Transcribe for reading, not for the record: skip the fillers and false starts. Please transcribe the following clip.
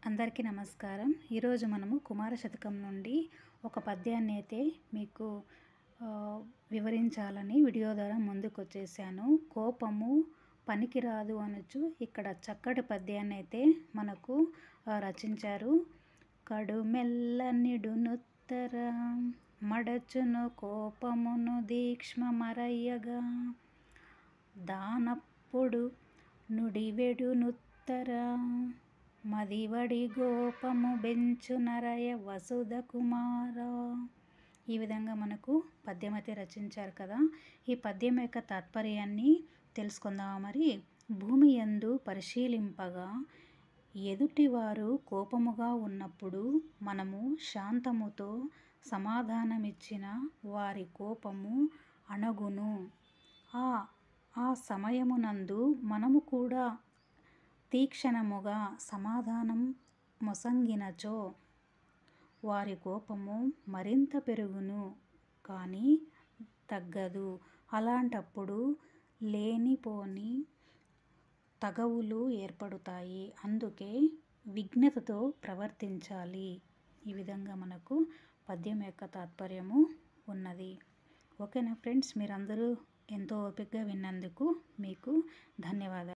అందరికీ నమస్కారం. ఈరోజు మనము కుమార శతకం నుండి ఒక పద్యాన్ని అయితే మీకు వివరించాలని వీడియో ద్వారా ముందుకొచ్చేసాను. కోపము పనికిరాదు అనొచ్చు. ఇక్కడ చక్కటి పద్యాన్ని అయితే మనకు రచించారు. కడుమెల్ల నిడునుత్తర మడచును కోపమును దీక్ష్మ మరయ్యగా దానప్పుడు నుడివెడునుత్తర మదివడి గోపము బెంచు నరయ వసుధ కుమార. ఈ విధంగా మనకు పద్యం అయితే రచించారు కదా. ఈ పద్యం యొక్క తాత్పర్యాన్ని తెలుసుకుందామా మరి. భూమి యందు పరిశీలింపగా ఎదుటివారు కోపముగా ఉన్నప్పుడు మనము శాంతముతో సమాధానమిచ్చిన వారి కోపము అణగును. ఆ సమయమునందు మనము కూడా తీక్షణముగా సమాధానం మొసంగినచో వారి కోపము మరింత పెరుగును కానీ తగ్గదు. అలాంటప్పుడు లేనిపోని తగవులు ఏర్పడుతాయి. అందుకే విజ్ఞతతో ప్రవర్తించాలి. ఈ విధంగా మనకు పద్యం యొక్క తాత్పర్యము ఉన్నది. ఓకేనా ఫ్రెండ్స్, మీరందరూ ఎంతో ఓపికగా విన్నందుకు మీకు ధన్యవాదాలు.